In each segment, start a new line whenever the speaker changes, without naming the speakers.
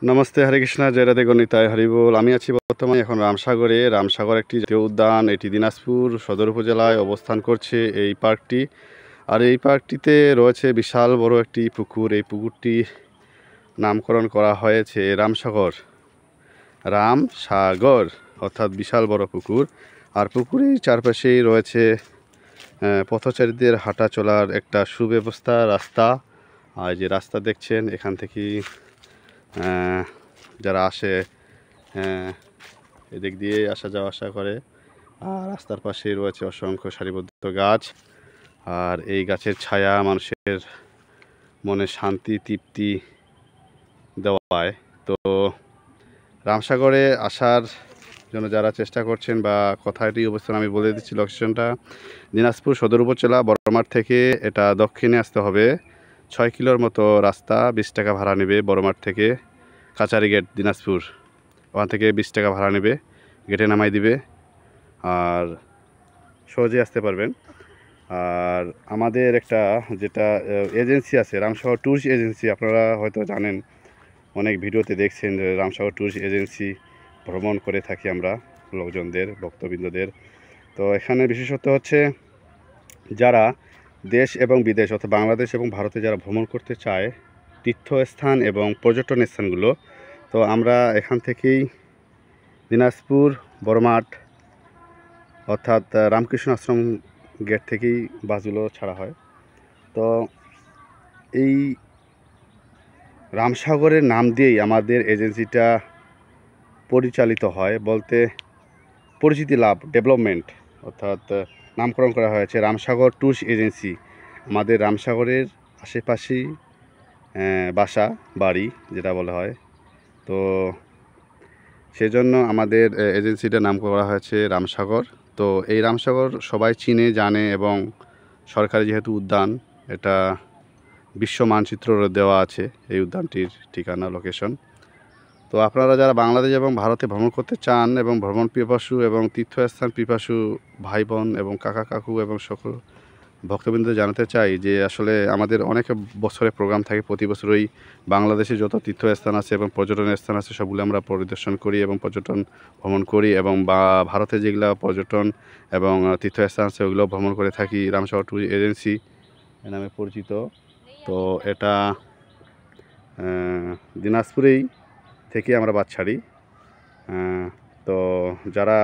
নমস্তে, হরে কৃষ্ণ, জয় রাধে, গণিতায় হরিবোল। আমি আছি বর্তমানে এখন রামসাগরে। রামসাগর একটি জাতীয় উদ্যান, এটি দিনাজপুর সদর উপজেলায় অবস্থান করছে এই পার্কটি। আর এই পার্কটিতে রয়েছে বিশাল বড় একটি পুকুর। এই পুকুরটি নামকরণ করা হয়েছে রামসাগর। রামসাগর অর্থাৎ বিশাল বড় পুকুর। আর পুকুরের চারপাশেই রয়েছে পথচারীদের হাঁটা চলার একটা সুব্যবস্থা রাস্তা। আর যে রাস্তা দেখছেন, এখান থেকেই যারা আসে এদিক দিয়ে আসা যাওয়া আসা করে। আর রাস্তার পাশেই রয়েছে অসংখ্য সারিবদ্ধ গাছ। আর এই গাছের ছায়া মানুষের মনে শান্তি তৃপ্তি দেওয়ায়। তো রামসাগরে আসার জন্য যারা চেষ্টা করছেন বা কথাটি অবস্থান আমি বলে দিচ্ছি, লোকেশনটা দিনাজপুর সদর উপজেলা বড়মাঠ থেকে এটা দক্ষিণে আসতে হবে 6 কিলোর মতো রাস্তা। 20 টাকা ভাড়া নেবে বড়মাঠ থেকে কাচারি গেট দিনাজপুর। ওখান থেকে 20 টাকা ভাড়া নেবে, গেটে নামাই দিবে, আর সহজে আসতে পারবেন। আর আমাদের একটা যেটা এজেন্সি আছে, রামসাগর ট্যুরিস্ট এজেন্সি, আপনারা হয়তো জানেন, অনেক ভিডিওতে দেখছেন যে রামসাগর ট্যুরিস্ট এজেন্সি ভ্রমণ করে থাকি আমরা লোকজনদের, ভক্তবৃন্দদের। তো এখানে বিশেষত হচ্ছে যারা দেশ এবং বিদেশ অর্থাৎ বাংলাদেশ এবং ভারতে যারা ভ্রমণ করতে চায় তীর্থস্থান এবং পর্যটন স্থানগুলো, তো আমরা এখান থেকেই দিনাজপুর বড়মাঠ অর্থাৎ রামকৃষ্ণ আশ্রম গেট থেকেই বাসগুলো ছাড়া হয়। তো এই রামসাগরের নাম দিয়েই আমাদের এজেন্সিটা পরিচালিত হয়, বলতে পরিচিতি লাভ, ডেভেলপমেন্ট, অর্থাৎ নামকরণ করা হয়েছে রামসাগর ট্যুরিস্ট এজেন্সি। আমাদের রামসাগরের আশেপাশেই বাসা বাড়ি যেটা বলা হয়। তো সেজন্য আমাদের এজেন্সিটার নাম করা হয়েছে রামসাগর। তো এই রামসাগর সবাই চিনে জানে, এবং সরকারি যেহেতু উদ্যান, এটা বিশ্ব মানচিত্র দেওয়া আছে এই উদ্যানটির ঠিকানা, লোকেশন। তো আপনারা যারা বাংলাদেশ এবং ভারতে ভ্রমণ করতে চান এবং ভ্রমণ পিপাসু এবং তীর্থস্থান পিপাসু ভাই বোন এবং কাকা কাকু এবং সকল ভক্তবৃন্দ জানাতে চাই যে আসলে আমাদের অনেক বছরের প্রোগ্রাম থাকে। প্রতি বছরই বাংলাদেশে যত তীর্থস্থান আছে এবং পর্যটনের স্থান আছে সবগুলো আমরা পরিদর্শন করি এবং পর্যটন ভ্রমণ করি, এবং বা ভারতে যেগুলো পর্যটন এবং তীর্থস্থান আছে ওগুলো ভ্রমণ করে থাকি। রামসাগর ট্যুরিস্ট এজেন্সি নামে পরিচিত। তো এটা দিনাজপুরেই থেকে আমরা বাস ছাড়ি। তো যারা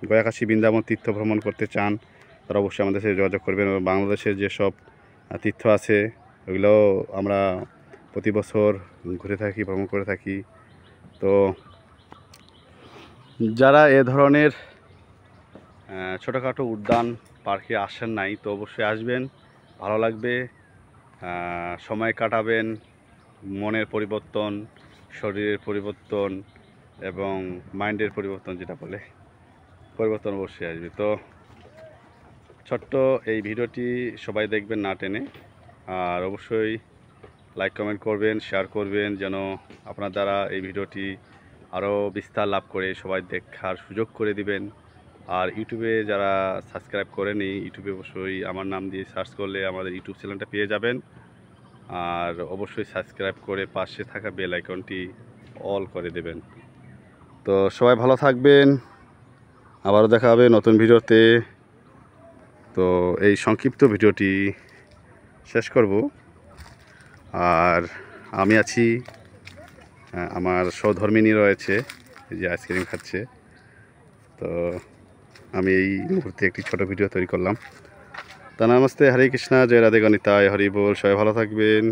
গয়াকাশী বৃন্দাবন তীর্থ ভ্রমণ করতে চান তারা অবশ্যই আমাদের সাথে যোগাযোগ করবেন। এবং বাংলাদেশের যেসব তীর্থ আছে ওগুলো আমরা প্রতি বছর ঘুরে থাকি, ভ্রমণ করে থাকি। তো যারা এ ধরনের ছোটোখাটো উদ্যান পার্কে আসেন নাই, তো অবশ্যই আসবেন, ভালো লাগবে, সময় কাটাবেন, মনের পরিবর্তন, শরীরের পরিবর্তন এবং মাইন্ডের পরিবর্তন যেটা বলে, পরিবর্তন অবশ্যই আসবে। তো ছোট্ট এই ভিডিওটি সবাই দেখবেন না টেনে, আর অবশ্যই লাইক কমেন্ট করবেন, শেয়ার করবেন, যেন আপনার দ্বারা এই ভিডিওটি আরও বিস্তার লাভ করে সবাই দেখার সুযোগ করে দিবেন। আর ইউটিউবে যারা সাবস্ক্রাইব করেনি, ইউটিউবে অবশ্যই আমার নাম দিয়ে সার্চ করলে আমাদের ইউটিউব চ্যানেলটা পেয়ে যাবেন। আর অবশ্যই সাবস্ক্রাইব করে পাশে থাকা বেল আইকনটি অল করে দেবেন। তো সবাই ভালো থাকবেন, আবারও দেখা হবে নতুন ভিডিওতে। তো এই সংক্ষিপ্ত ভিডিওটি শেষ করব। আর আমি আছি, আমার সহধর্মিণী রয়েছে, এই যে আইসক্রিম খাচ্ছে। তো আমি এই মুহূর্তে একটি ছোট ভিডিও তৈরি করলাম। তা নমস্তে, হরে কৃষ্ণ, জয় রাধে, গণিতায় হরি বল। সবাই ভালো থাকবেন।